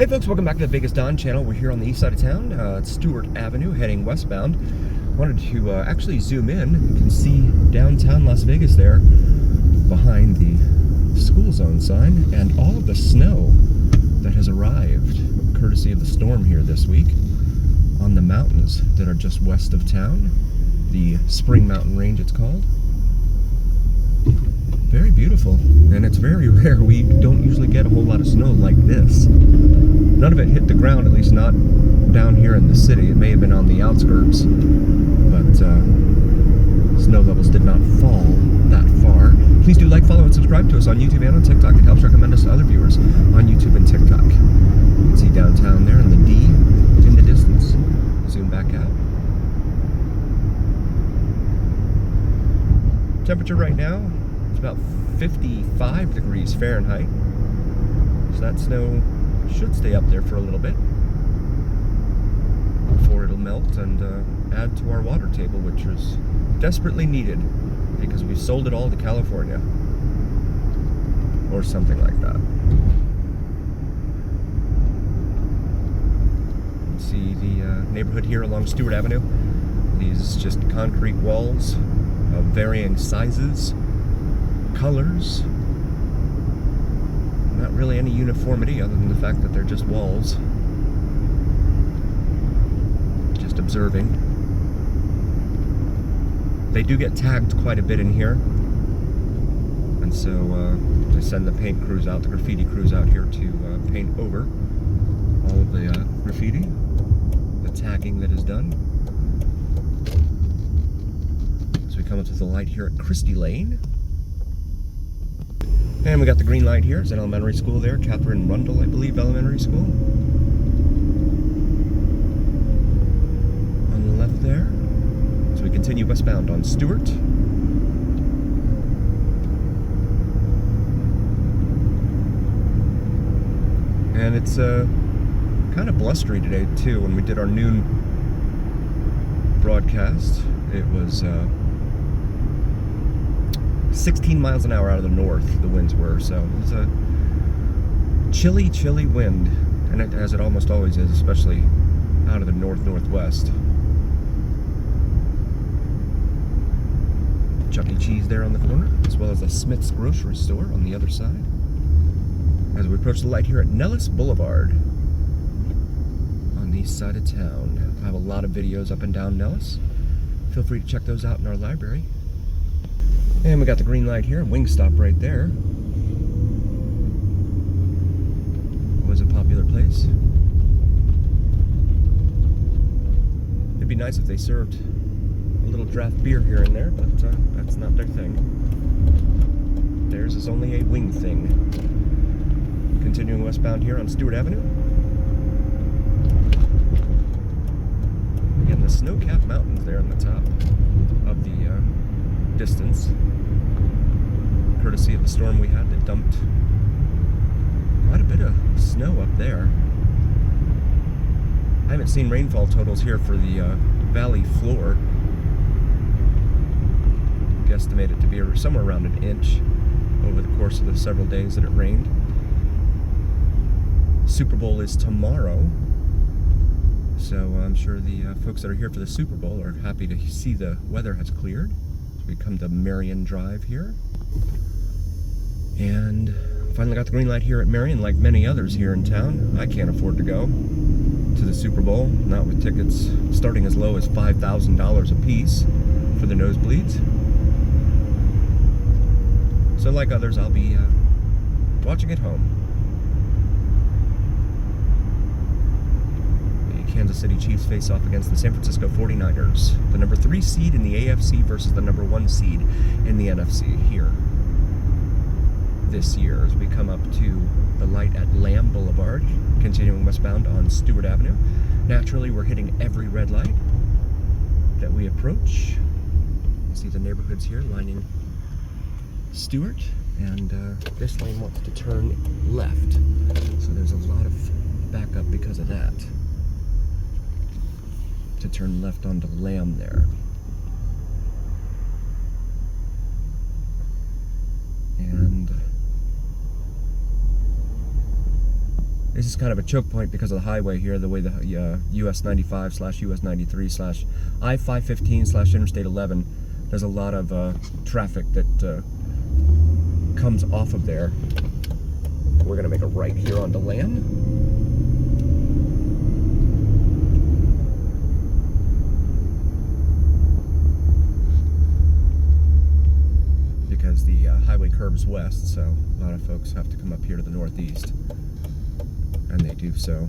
Hey folks, welcome back to the Vegas Dawn channel. We're here on the east side of town, Stewart Avenue, heading westbound. Wanted to actually zoom in. You can see downtown Las Vegas there, behind the school zone sign, and all of the snow that has arrived, courtesy of the storm here this week, on the mountains that are just west of town. The Spring Mountain Range, it's called. Very beautiful, and it's very rare. We don't usually get a whole lot of snow like this. None of it hit the ground, at least not down here in the city. It may have been on the outskirts, but snow levels did not fall that far. Please do like, follow, and subscribe to us on YouTube and on TikTok. It helps recommend us to other viewers on YouTube and TikTok. You can see downtown there and the D in the distance. Zoom back out. Temperature right now, it's about 55 degrees Fahrenheit. So that snow should stay up there for a little bit before it'll melt and add to our water table, which is desperately needed because we've sold it all to California or something like that. You can see the neighborhood here along Stewart Avenue. These just concrete walls of varying sizes, colors. Not really any uniformity other than the fact that they're just walls. Just observing. They do get tagged quite a bit in here. And so they send the paint crews out, the graffiti crews out here to paint over all of the graffiti, the tagging that is done. As we come up to the light here at Christie Lane. And we got the green light here. It's an elementary school there. Catherine Rundle, I believe, elementary school. On the left there. So we continue westbound on Stewart. And it's kind of blustery today, too. When we did our noon broadcast, it was 16 miles an hour out of the north, the winds were, so it was a chilly, chilly wind, and as it almost always is, especially out of the northwest. Chuck E. Cheese there on the corner, as well as a Smith's grocery store on the other side. As we approach the light here at Nellis Boulevard on the east side of town. I have a lot of videos up and down Nellis. Feel free to check those out in our library. And we got the green light here, Wingstop right there. Was a popular place. It'd be nice if they served a little draft beer here and there, but that's not their thing. Theirs is only a wing thing. Continuing westbound here on Stewart Avenue. Again, the snow-capped mountains there on the top of the distance, courtesy of the storm we had that dumped quite a bit of snow up there. I haven't seen rainfall totals here for the valley floor. Guesstimate it to be somewhere around an inch over the course of the several days that it rained. Super Bowl is tomorrow, so I'm sure the folks that are here for the Super Bowl are happy to see the weather has cleared. We come to Marion Drive here, and finally got the green light here at Marion. Like many others here in town, I can't afford to go to the Super Bowl, not with tickets starting as low as $5,000 a piece for the nosebleeds. So like others, I'll be watching at home. Kansas City Chiefs face off against the San Francisco 49ers, the number 3 seed in the AFC versus the number 1 seed in the NFC here this year, as we come up to the light at Lamb Boulevard, continuing westbound on Stewart Avenue. Naturally, we're hitting every red light that we approach. You see the neighborhoods here lining Stewart, and this lane wants to turn left, so there's a lot of backup because of that. To turn left onto Lamb there. And This is kind of a choke point because of the highway here, the way the US 95 / US 93 / I-515 / Interstate 11. There's a lot of traffic that comes off of there. We're gonna make a right here onto Lamb. Because the highway curves west, so a lot of folks have to come up here to the northeast. And they do so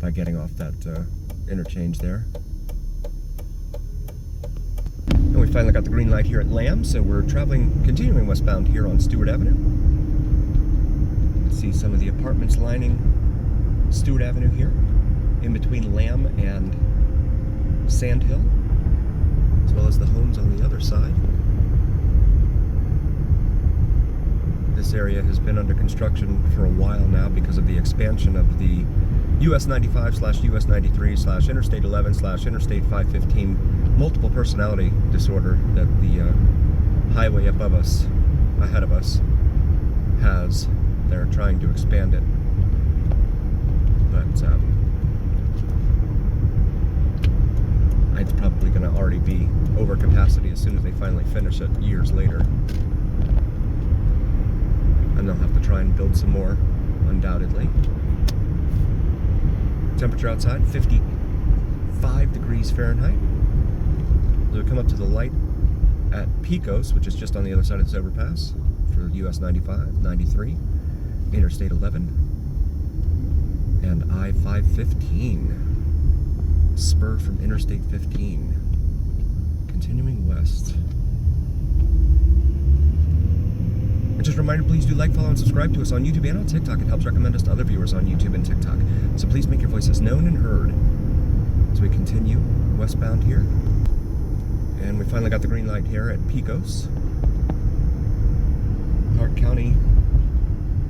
by getting off that interchange there. And we finally got the green light here at Lamb, so we're continuing westbound here on Stewart Avenue. You can see some of the apartments lining Stewart Avenue here, in between Lamb and Sand Hill, as well as the homes on the other side. This area has been under construction for a while now because of the expansion of the US 95 / US 93 / Interstate 11 / Interstate 515 multiple personality disorder that the highway above us, ahead of us, has. They're trying to expand it. But it's probably going to already be over capacity as soon as they finally finish it years later. And they'll have to try and build some more, undoubtedly. Temperature outside, 55 degrees Fahrenheit. So we come up to the light at Pecos, which is just on the other side of this overpass, for US 95, 93, Interstate 11, and I-515, spur from Interstate 15, continuing west. And just a reminder, please do like, follow, and subscribe to us on YouTube and on TikTok. It helps recommend us to other viewers on YouTube and TikTok. So please make your voices known and heard as we continue westbound here. And we finally got the green light here at Pecos. Clark County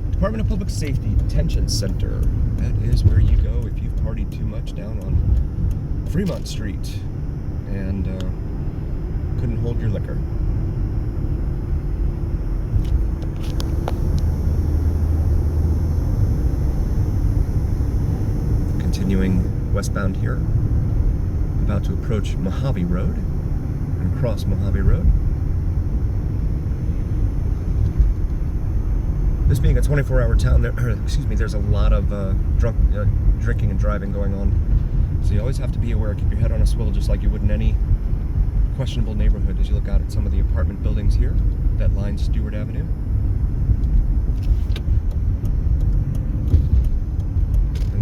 Department of Public Safety Detention Center. That is where you go if you've partied too much down on Fremont Street and couldn't hold your liquor. Continuing westbound here, about to approach Mojave Road and cross Mojave Road. This being a 24-hour town, there's a lot of drinking and driving going on. So you always have to be aware, keep your head on a swivel just like you would in any questionable neighborhood as you look out at some of the apartment buildings here that line Stewart Avenue.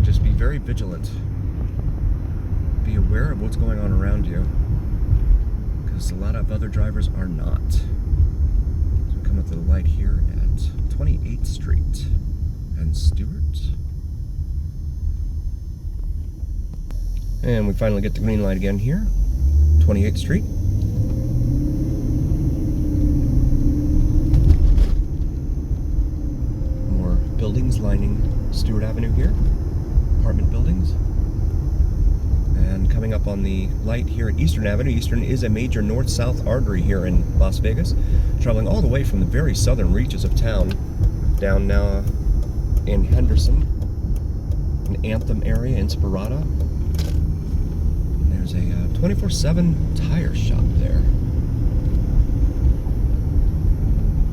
Just be very vigilant. Be aware of what's going on around you, because a lot of other drivers are not. So we come up to the light here at 28th Street and Stewart. And we finally get the green light again here, 28th Street. More buildings lining Stewart Avenue here. Apartment buildings. And coming up on the light here at Eastern Avenue. Eastern is a major north-south artery here in Las Vegas, traveling all the way from the very southern reaches of town down now in Henderson, an Anthem area, Inspirada. And there's a 24/7 tire shop there,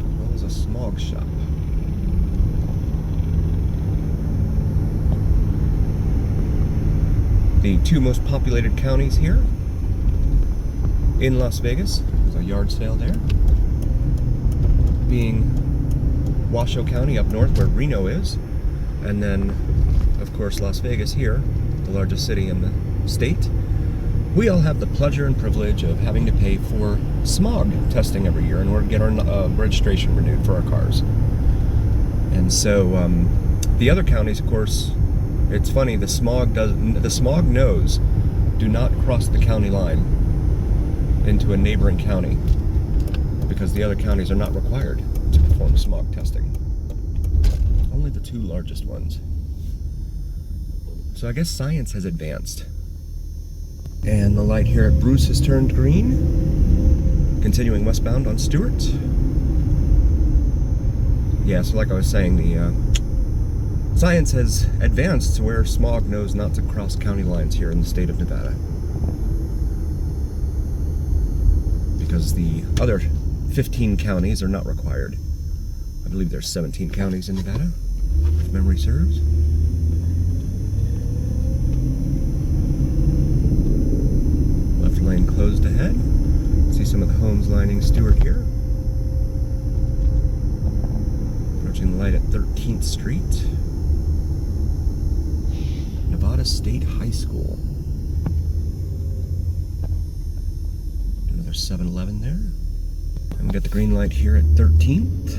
as well as a smog shop. The two most populated counties here in Las Vegas. There's a yard sale there. Being Washoe County up north where Reno is. And then, of course, Las Vegas here, the largest city in the state. We all have the pleasure and privilege of having to pay for smog testing every year in order to get our registration renewed for our cars. And so the other counties, of course, it's funny, the smog nodes do not cross the county line into a neighboring county because the other counties are not required to perform smog testing. Only the two largest ones. So I guess science has advanced. And the light here at Bruce has turned green. Continuing westbound on Stewart. Yeah, so like I was saying, the Science has advanced to where smog knows not to cross county lines here in the state of Nevada. Because the other 15 counties are not required. I believe there's 17 counties in Nevada, if memory serves. Left lane closed ahead. See some of the homes lining Stewart here. Approaching the light at 13th Street. Nevada State High School. Another 7-Eleven there. And we got the green light here at 13th.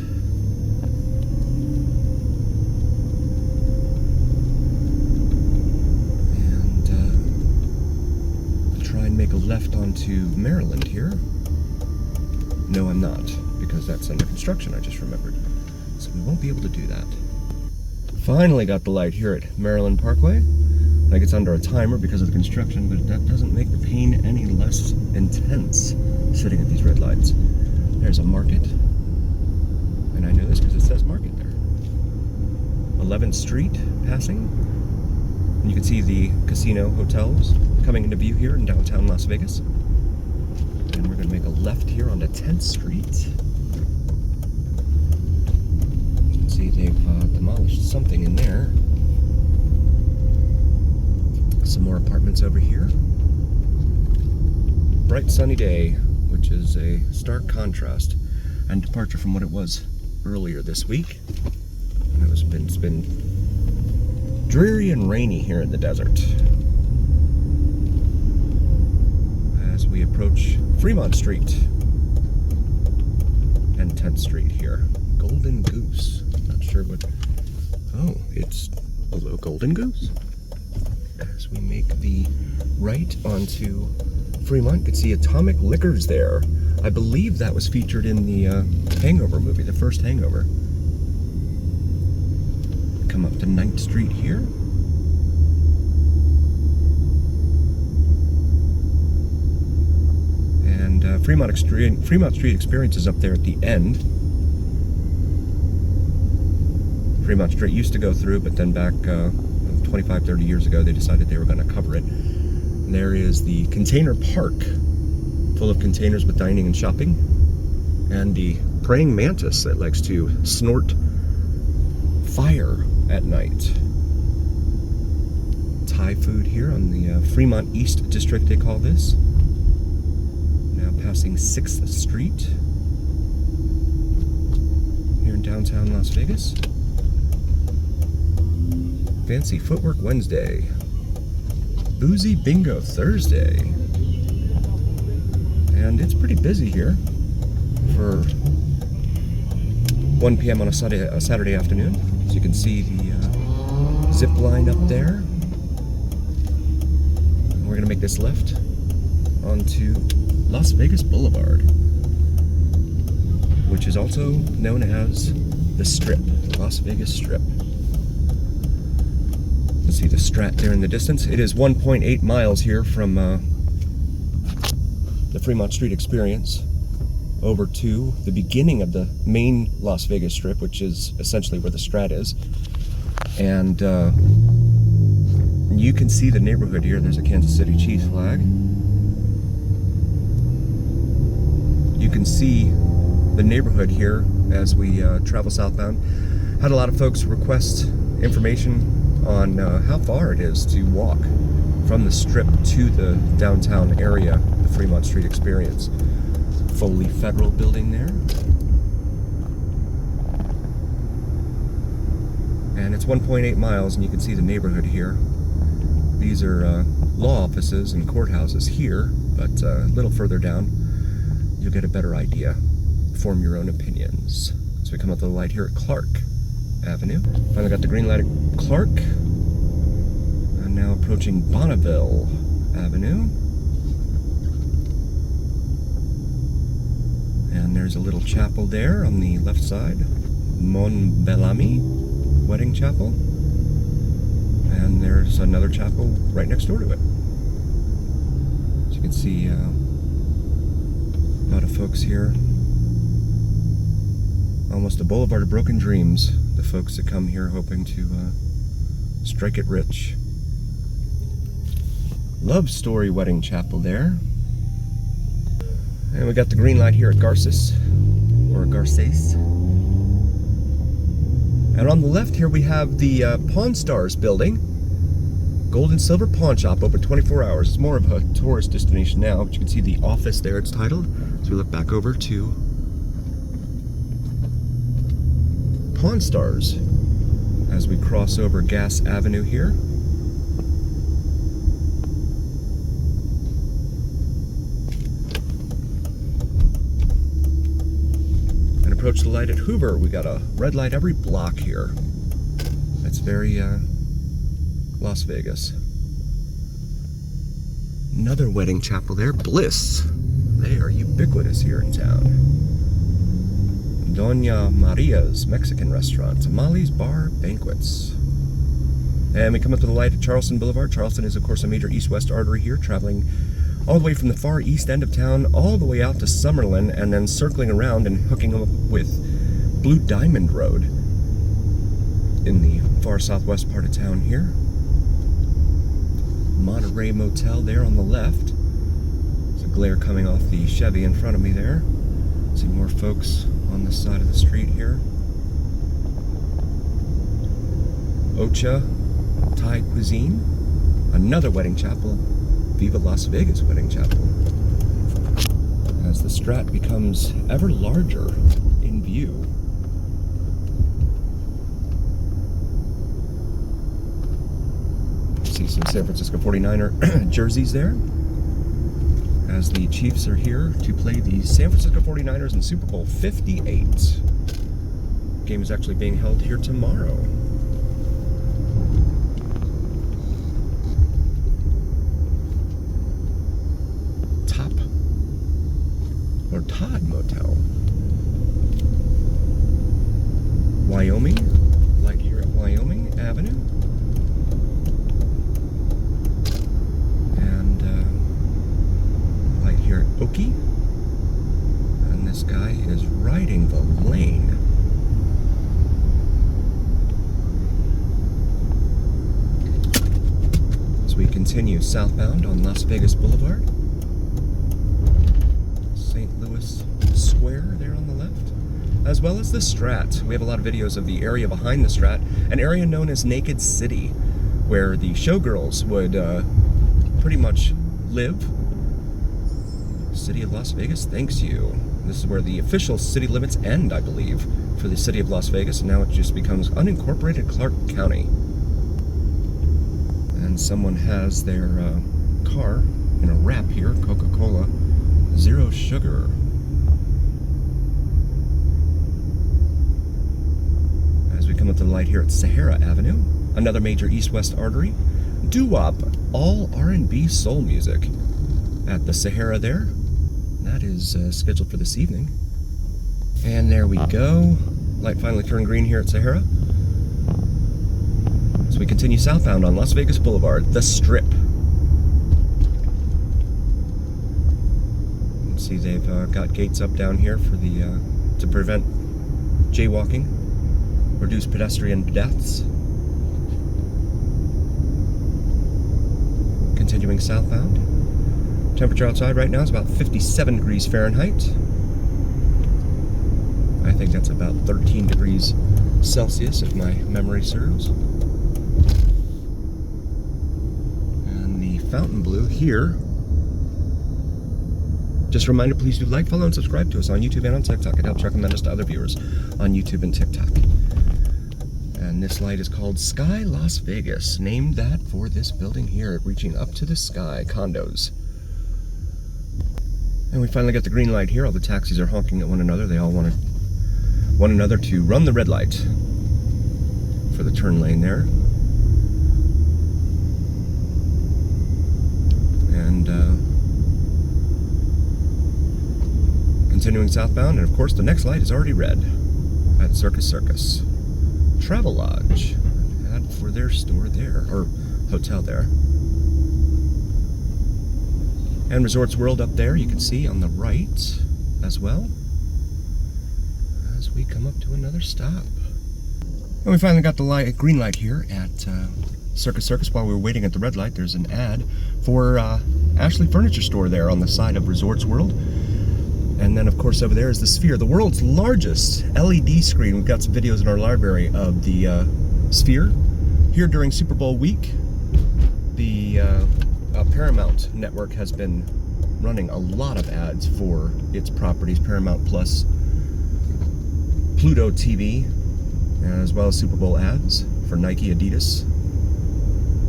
And I'll try and make a left onto Maryland here. No, I'm not, because that's under construction, I just remembered. So we won't be able to do that. Finally got the light here at Maryland Parkway. Like it's under a timer because of the construction, but that doesn't make the pain any less intense sitting at these red lights. There's a market, and I know this because it says market there. 11th Street passing, and you can see the casino hotels coming into view here in downtown Las Vegas. And we're going to make a left here onto 10th Street. You can see they've demolished something in there. Some more apartments over here. Bright sunny day, which is a stark contrast and departure from what it was earlier this week. And it's been dreary and rainy here in the desert. As we approach Fremont Street and 10th Street here. Golden Goose. Not sure what... Oh, it's below Golden Goose. As we make the right onto Fremont, you can see Atomic Liquors there. I believe that was featured in the Hangover movie, the first Hangover. Come up to 9th Street here. And Fremont Street Experience is up there at the end. Fremont Street used to go through, but then back 25-30 years ago they decided they were going to cover it. And there is the container park full of containers with dining and shopping, and the praying mantis that likes to snort fire at night. Thai food here on the Fremont East District, they call this. Now passing 6th Street here in downtown Las Vegas. Fancy Footwork Wednesday. Boozy Bingo Thursday. And it's pretty busy here for 1 p.m. on a Saturday afternoon. As you can see the zip line up there. And we're going to make this left onto Las Vegas Boulevard, which is also known as the Strip, the Las Vegas Strip. Let's see the Strat there in the distance. It is 1.8 miles here from the Fremont Street Experience over to the beginning of the main Las Vegas Strip, which is essentially where the Strat is. And you can see the neighborhood here. There's a Kansas City Chiefs flag. You can see the neighborhood here as we travel southbound. Had a lot of folks request information on how far it is to walk from the Strip to the downtown area, the Fremont Street Experience. Foley Federal Building there. And it's 1.8 miles, and you can see the neighborhood here. These are law offices and courthouses here, but a little further down, you'll get a better idea. Form your own opinions. So we come up to the light here at Clark Avenue. Finally got the green light at Clark. And now approaching Bonneville Avenue. And there's a little chapel there on the left side. Mon Bellamy Wedding Chapel. And there's another chapel right next door to it. As you can see, a lot of folks here. Almost a boulevard of broken dreams. The folks that come here hoping to Strike It Rich. Love Story Wedding Chapel there. And we got the green light here at Garces, or Garces. And on the left here we have the Pawn Stars building. Gold and Silver Pawn Shop, open 24 hours. It's more of a tourist destination now, but you can see the office there, it's titled. So we look back over to Pawn Stars as we cross over Gas Avenue here. And approach the light at Hoover. We got a red light every block here. That's very Las Vegas. Another wedding chapel there, Bliss. They are ubiquitous here in town. Doña Maria's Mexican Restaurant, Tamales Bar Banquets. And we come up to the light at Charleston Boulevard. Charleston is, of course, a major east-west artery here, traveling all the way from the far east end of town, all the way out to Summerlin, and then circling around and hooking up with Blue Diamond Road in the far southwest part of town here. Monterey Motel there on the left. There's a glare coming off the Chevy in front of me there. See more folks on the side of the street here. Ocha Thai Cuisine. Another wedding chapel. Viva Las Vegas Wedding Chapel. As the Strat becomes ever larger in view. See some San Francisco 49er jerseys there, as the Chiefs are here to play the San Francisco 49ers in Super Bowl 58. The game is actually being held here tomorrow. Todd Motel. Wyoming, light here at Wyoming Avenue. And light here at Okie. And this guy is riding the lane. As we continue southbound on Las Vegas Boulevard. St. Louis Square there on the left, as well as the Strat. We have a lot of videos of the area behind the Strat, an area known as Naked City, where the showgirls would pretty much live. City of Las Vegas thanks you. This is where the official city limits end, I believe, for the city of Las Vegas, and now it just becomes unincorporated Clark County. And someone has their car in a wrap here, Coca-Cola. Zero sugar. As we come up to the light here at Sahara Avenue, another major east-west artery. Doo-wop, all R&B soul music at the Sahara there. That is scheduled for this evening. And there we go. Light finally turned green here at Sahara. As we continue southbound on Las Vegas Boulevard, the Strip. See, they've got gates up down here for the to prevent jaywalking, reduce pedestrian deaths. Continuing southbound. Temperature outside right now is about 57 degrees Fahrenheit. I think that's about 13 degrees Celsius if my memory serves. And the fountain blue here. Just a reminder, please do like, follow, and subscribe to us on YouTube and on TikTok. It helps recommend us to other viewers on YouTube and TikTok. And this light is called Sky Las Vegas, named that for this building here, reaching up to the sky, condos. And we finally got the green light here. All the taxis are honking at one another. They all wanted one another to run the red light for the turn lane there. And continuing southbound, and of course the next light is already red at Circus Circus. Travelodge, ad for their store there, or hotel there. And Resorts World up there, you can see on the right as well, as we come up to another stop. And we finally got the green light here at Circus Circus. While we were waiting at the red light, there's an ad for Ashley Furniture Store there on the side of Resorts World. And then, of course, over there is the Sphere, the world's largest LED screen. We've got some videos in our library of the Sphere. Here during Super Bowl week, the Paramount Network has been running a lot of ads for its properties, Paramount Plus, Pluto TV, as well as Super Bowl ads for Nike, Adidas,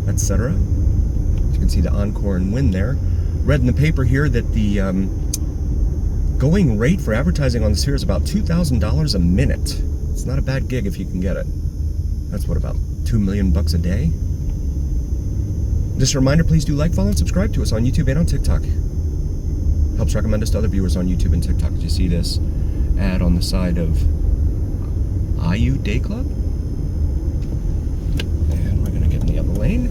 etc. You can see the Encore and Win there. Read in the paper here that the going rate for advertising on the Sphere is about $2,000 a minute. It's not a bad gig if you can get it. That's what, about $2 million a day? Just a reminder, please do like, follow, and subscribe to us on YouTube and on TikTok. Helps recommend us to other viewers on YouTube and TikTok. Did you see this ad on the side of IU Day Club? And we're gonna get in the other lane.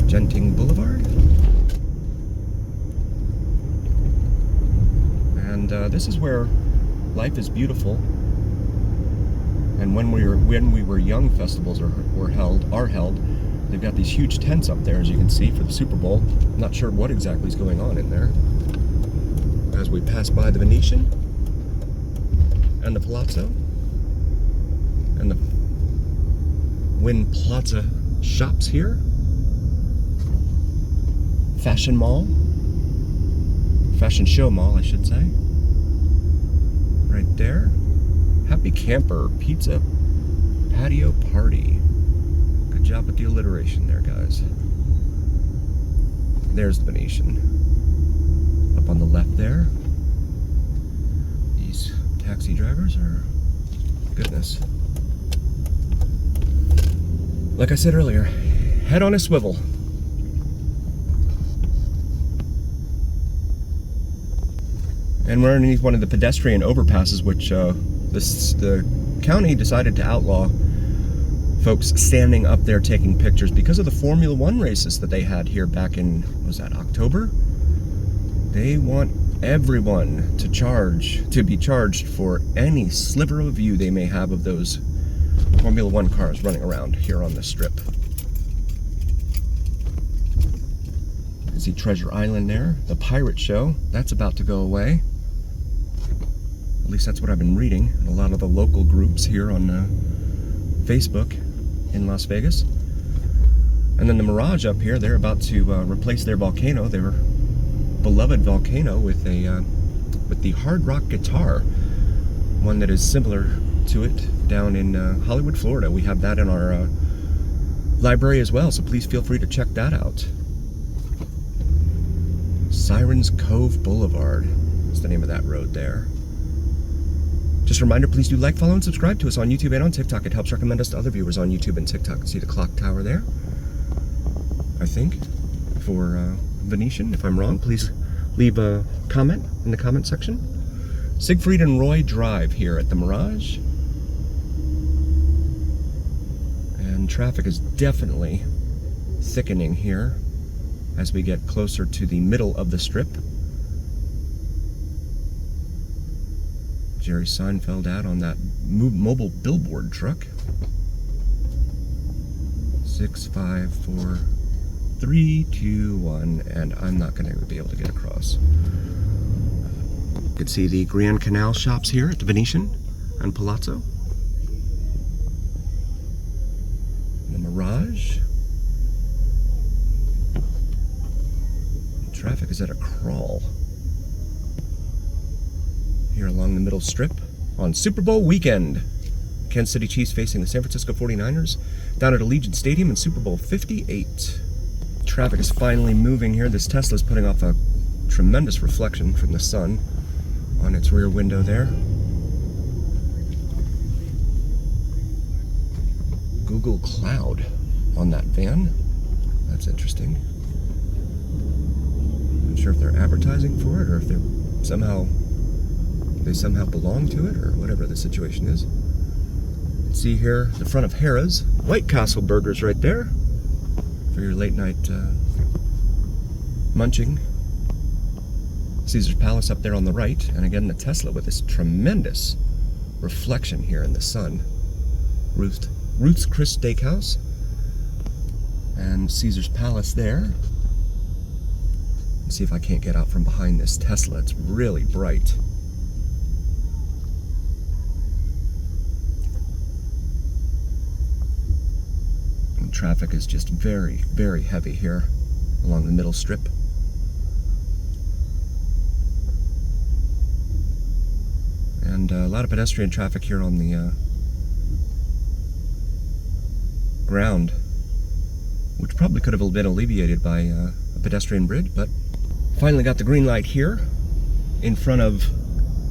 Genting Boulevard. And this is where Life is Beautiful and when we were young festivals are held. They've got these huge tents up there, as you can see, for the Super Bowl. I'm not sure what exactly is going on in there. As we pass by the Venetian and the Palazzo and the Wynn Plaza shops here. Fashion Mall. Fashion Show Mall, I should say. Right there. Happy Camper Pizza Patio Party. Good job with the alliteration there, guys. There's the Venetian. Up on the left there. These taxi drivers are... goodness. Like I said earlier, head on a swivel. And we're underneath one of the pedestrian overpasses, which the county decided to outlaw folks standing up there taking pictures because of the Formula One races that they had here back in, was that October? They want everyone to be charged for any sliver of view they may have of those Formula One cars running around here on the strip. You can see Treasure Island there, the pirate show, that's about to go away. At least that's what I've been reading in a lot of the local groups here on Facebook in Las Vegas. And then the Mirage up here, they're about to replace their volcano, their beloved volcano, with the Hard Rock guitar, one that is similar to it down in Hollywood, Florida. We have that in our library as well, so please feel free to check that out. Sirens Cove Boulevard is the name of that road there. Just a reminder, please do like, follow, and subscribe to us on YouTube and on TikTok. It helps recommend us to other viewers on YouTube and TikTok. See the clock tower there, I think, for Venetian. If I'm wrong, please leave a comment in the comment section. Siegfried and Roy Drive here at the Mirage. And traffic is definitely thickening here as we get closer to the middle of the strip. Jerry Seinfeld out on that mobile billboard truck. 6, 5, 4, 3, 2, 1, and I'm not going to be able to get across. You can see the Grand Canal shops here at the Venetian and Palazzo. The Mirage. Traffic is at a crawl here along the middle strip on Super Bowl weekend. Kansas City Chiefs facing the San Francisco 49ers down at Allegiant Stadium in Super Bowl 58. Traffic is finally moving here. This Tesla is putting off a tremendous reflection from the sun on its rear window there. Google Cloud on that van. That's interesting. I'm not sure if they're advertising for it or if they somehow belong to it, or whatever the situation is. See here the front of Harrah's. White Castle burgers right there for your late night munching. Caesar's Palace up there on the right, and again the Tesla with this tremendous reflection here in the sun. Ruth's Chris Steakhouse. And Caesar's Palace there. Let's see if I can't get out from behind this Tesla. It's really bright. And traffic is just very, very heavy here along the middle strip. And a lot of pedestrian traffic here on the ground, which probably could have been alleviated by a pedestrian bridge, but finally got the green light here in front of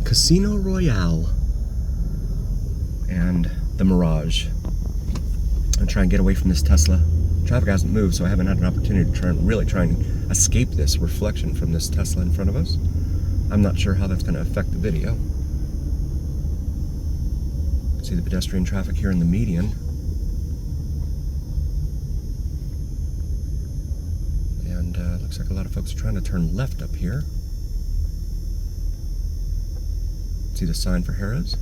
Casino Royale and the Mirage. I'm trying to get away from this Tesla. Traffic hasn't moved, so I haven't had an opportunity to really try and escape this reflection from this Tesla in front of us. I'm not sure how that's going to affect the video. See the pedestrian traffic here in the median. And looks like a lot of folks are trying to turn left up here. See the sign for Harrah's?